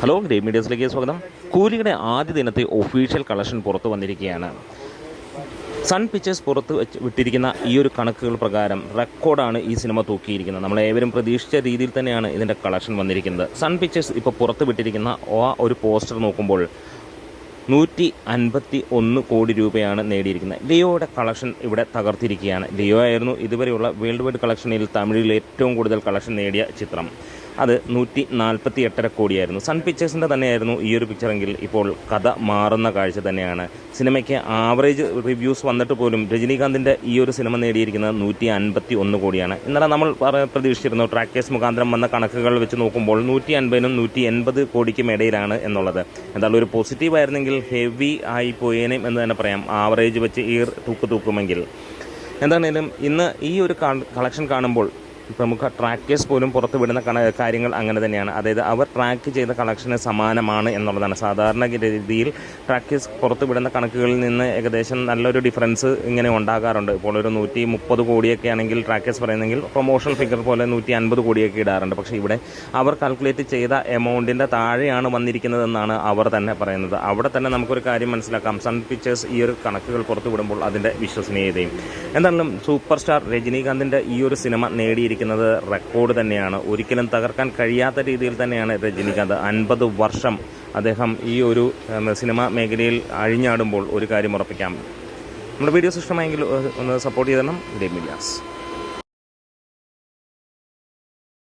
Hello, great മീഡിയസിലേക്ക് സ്വാഗതം. കൂലിയുടെ ആദ്യ ദിനത്തെ official collection പുറത്തു വന്നിരിക്കുകയാണ്. സൺ പിക്ചേഴ്സ് വിട്ടിരിക്കുന്ന ഈ ഒരു കണക്കുകൾ പ്രകാരം റെക്കോർഡാണ് ഈ സിനിമ തൂക്കിയിരിക്കുന്നത്. നമ്മളേവരും പ്രതീക്ഷിച്ച രീതിയിൽ തന്നെയാണ് ഇതിൻ്റെ കളക്ഷൻ വന്നിരിക്കുന്നത്. സൺ പിക്ചേഴ്സ് ഇപ്പോൾ പുറത്ത് വിട്ടിരിക്കുന്ന ആ ഒരു പോസ്റ്റർ നോക്കുമ്പോൾ 151 കോടി രൂപയാണ് നേടിയിരിക്കുന്നത്. ലിയോയുടെ കളക്ഷൻ ഇവിടെ തകർത്തിരിക്കുകയാണ്. ലിയോ ആയിരുന്നു ഇതുവരെയുള്ള വേൾഡ് വൈഡ് കളക്ഷനിൽ തമിഴിൽ ഏറ്റവും കൂടുതൽ കളക്ഷൻ നേടിയ ചിത്രം. അത് 148.5 കോടിയായിരുന്നു. സൺ പിക്ചേഴ്സിൻ്റെ തന്നെയായിരുന്നു ഈ ഒരു പിക്ചറെങ്കിൽ ഇപ്പോൾ കഥ മാറുന്ന കാഴ്ച തന്നെയാണ്. സിനിമയ്ക്ക് ആവറേജ് റിവ്യൂസ് വന്നിട്ട് പോലും രജനീകാന്തിൻ്റെ ഈ ഒരു സിനിമ നേടിയിരിക്കുന്നത് 151 കോടിയാണ്. ഇന്നലെ നമ്മൾ പ്രതീക്ഷിച്ചിരുന്നു ട്രാക്കേഴ്സ് മുഖാന്തരം വന്ന കണക്കുകൾ വെച്ച് നോക്കുമ്പോൾ 150-നും 180 കോടിക്കും ഇടയിലാണ് എന്നുള്ളത്. എന്തായാലും ഒരു പോസിറ്റീവ് ആയിരുന്നെങ്കിൽ ഹെവി ആയി പോയേനേം എന്ന് തന്നെ പറയാം, ആവറേജ് വെച്ച് ഈ തൂക്കുമെങ്കിൽ. എന്താണേലും ഇന്ന് ഈ ഒരു കളക്ഷൻ കാണുമ്പോൾ പ്രമുഖ ട്രാക്കേഴ്സ് പോലും പുറത്തുവിടുന്ന കാര്യങ്ങൾ അങ്ങനെ തന്നെയാണ്. അതായത് അവർ ട്രാക്ക് ചെയ്ത കളക്ഷന് സമാനമാണ് എന്നുള്ളതാണ്. സാധാരണ രീതിയിൽ ട്രാക്കേഴ്സ് പുറത്തുവിടുന്ന കണക്കുകളിൽ നിന്ന് ഏകദേശം നല്ലൊരു ഡിഫറൻസ് ഇങ്ങനെ ഉണ്ടാകാറുണ്ട്. ഇപ്പോൾ ഒരു 130 കോടിയൊക്കെ ആണെങ്കിൽ ട്രാക്കേഴ്സ് പറയുന്നെങ്കിൽ പ്രൊമോഷണൽ ഫിഗർ പോലെ 150 കോടിയൊക്കെ ഇടാറുണ്ട്. പക്ഷേ ഇവിടെ അവർ കാൽക്കുലേറ്റ് ചെയ്ത എമൗണ്ടിൻ്റെ താഴെയാണ് വന്നിരിക്കുന്നതെന്നാണ് അവർ തന്നെ പറയുന്നത്. അവിടെ തന്നെ നമുക്കൊരു കാര്യം മനസ്സിലാക്കാം, സൺ പിക്ചേഴ്സ് ഈ ഒരു കണക്കുകൾ പുറത്തുവിടുമ്പോൾ അതിൻ്റെ വിശ്വസനീയതയും. എന്തായാലും സൂപ്പർ സ്റ്റാർ രജനീകാന്തിൻ്റെ ഈ ഒരു സിനിമ നേടിയിരിക്കുന്നത് റെക്കോർഡ് തന്നെയാണ്. ഒരിക്കലും തകർക്കാൻ കഴിയാത്ത രീതിയിൽ തന്നെയാണ് രജനീകാന്ത് 50 വർഷം അദ്ദേഹം ഈ ഒരു സിനിമ മേഖലയിൽ അഴിഞ്ഞാടുമ്പോൾ ഒരു കാര്യം ഉറപ്പിക്കാം. നമ്മുടെ വീഡിയോസ് ഇഷ്ടമായെങ്കിൽ ഒന്ന് സപ്പോർട്ട് ചെയ്തണം. Great medias.